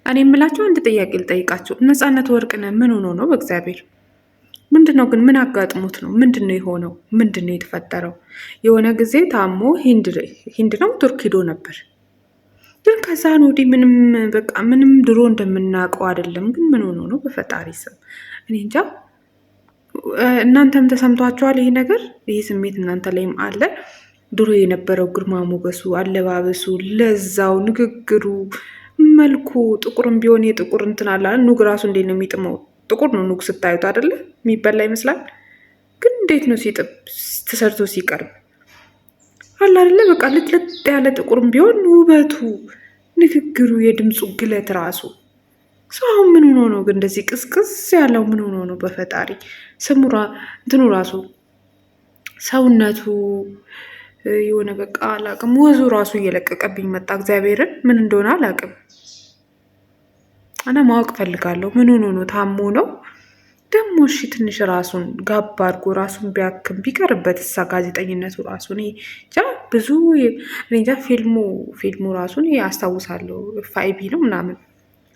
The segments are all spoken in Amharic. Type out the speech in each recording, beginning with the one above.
እኔ የምላቸው አንድ ጥያቄ ልጠይቃቸው። ነፃነት ወርቅነህ ምን ሆኖ ነው? በእግዚአብሔር ምንድን ነው ግን? ምን አጋጥሞት ነው? ምንድን ነው የሆነው? ምንድን ነው የተፈጠረው? የሆነ ጊዜ ታሞ ሂንድ ነው ቱርክ ሂዶ ነበር። ግን ከዛን ወዲህ ምንም በቃ ምንም ድሮ እንደምናውቀው አይደለም። ግን ምን ሆኖ ነው? በፈጣሪ ስም እኔ እንጃ። እናንተም ተሰምቷችኋል ይሄ ነገር? ይህ ስሜት እናንተ ላይም አለ? ድሮ የነበረው ግርማ ሞገሱ፣ አለባበሱ፣ ለዛው፣ ንግግሩ፣ መልኩ ጥቁርም ቢሆን የጥቁር እንትን አለ። ኑግ ራሱ እንዴት ነው የሚጥመው? ጥቁር ነው ኑግ ስታዩት አይደለ? የሚበላ ይመስላል። ግን እንዴት ነው ሲጥብ ተሰርቶ ሲቀርብ አለ አይደለ? በቃ ልጥልጥ ያለ ጥቁርም ቢሆን ውበቱ፣ ንግግሩ፣ የድምፁ ግለት ራሱ ሰው አሁን ምን ሆኖ ነው ግን እንደዚህ ቅዝቅዝ ያለው? ምን ሆኖ ነው? በፈጣሪ ስሙራ እንትኑ ራሱ ሰውነቱ የሆነ በቃ አላቅም፣ ወዙ ራሱ እየለቀቀብኝ መጣ። እግዚአብሔርን ምን እንደሆነ አላቅም እና ማወቅ ፈልጋለሁ። ምን ሆኖ ነው? ታሞ ነው ደግሞ? እሺ ትንሽ ራሱን ጋባ አድርጎ ራሱን ቢያክም ቢቀርበት እሳ ጋዜጠኝነቱ ራሱ እንጃ ብዙ እንጃ። ፊልሙ ራሱን አስታውሳለሁ። ፋይቢ ነው ምናምን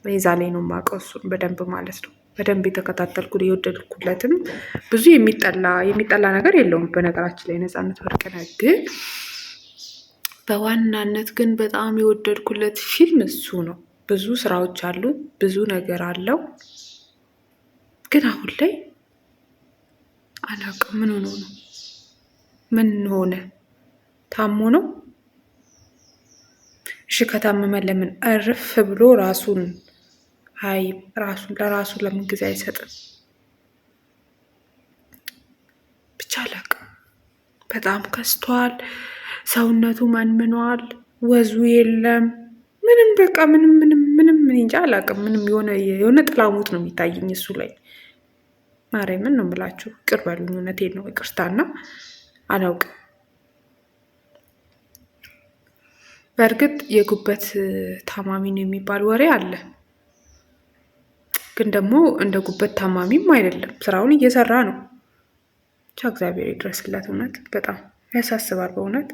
ዛ ላይ ነው የማውቀው እሱን በደንብ ማለት ነው። በደንብ የተከታተልኩት የወደድኩለትም ብዙ የሚጠላ ነገር የለውም በነገራችን ላይ ነፃነት ወርቅነህ። ግን በዋናነት ግን በጣም የወደድኩለት ፊልም እሱ ነው። ብዙ ስራዎች አሉት፣ ብዙ ነገር አለው። ግን አሁን ላይ አላውቅም ምን ሆኖ ነው? ምን ሆነ? ታሞ ነው? እሺ ከታመመ ለምን እርፍ ብሎ ራሱን ለራሱ ለምን ጊዜ አይሰጥም? ብቻ አላውቅም። በጣም ከስቷል። ሰውነቱ መንምኗል። ወዙ የለም ምንም በቃ ምንም እንጃ አላውቅም። ምንም የሆነ ጥላሙት ነው የሚታየኝ እሱ ላይ። ማርያምን ነው የምላችሁ። ይቅር በሉኝ፣ እውነቴን ነው። ይቅርታና አላውቅም። በእርግጥ የጉበት ታማሚ ነው የሚባል ወሬ አለ። ግን ደግሞ እንደ ጉበት ታማሚም አይደለም፣ ስራውን እየሰራ ነው። ብቻ እግዚአብሔር ይድረስለት። እውነት በጣም ያሳስባል። በእውነት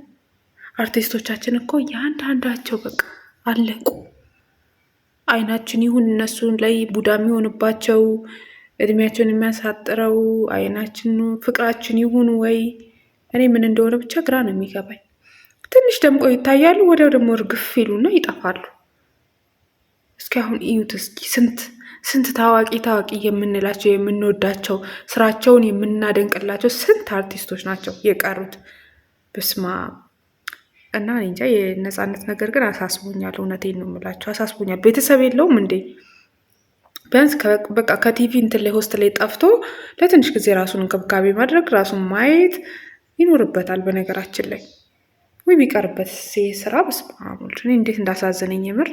አርቲስቶቻችን እኮ የአንዳንዳቸው በቃ አለቁ። አይናችን ይሁን እነሱን ላይ ቡዳ የሚሆንባቸው እድሜያቸውን የሚያሳጥረው አይናችን ፍቅራችን ይሁን ወይ እኔ ምን እንደሆነ ብቻ ግራ ነው የሚገባኝ። ትንሽ ደምቆ ይታያሉ፣ ወዲያው ደግሞ እርግፍ ይሉና ይጠፋሉ። እስኪ አሁን እዩት እስኪ ስንት ታዋቂ የምንላቸው የምንወዳቸው ስራቸውን የምናደንቅላቸው ስንት አርቲስቶች ናቸው የቀሩት? በስማ እና እንጃ የነፃነት ነገር ግን አሳስቦኛል። እውነቴን ነው የምላቸው አሳስቦኛል። ቤተሰብ የለውም እንዴ? ቢያንስ በቃ ከቲቪ እንትን ላይ ሆስት ላይ ጠፍቶ ለትንሽ ጊዜ ራሱን እንክብካቤ ማድረግ ራሱን ማየት ይኖርበታል። በነገራችን ላይ ወይ ቢቀርበት ስራ በስመ አብ ወልድ፣ እኔ እንዴት እንዳሳዘነኝ የምር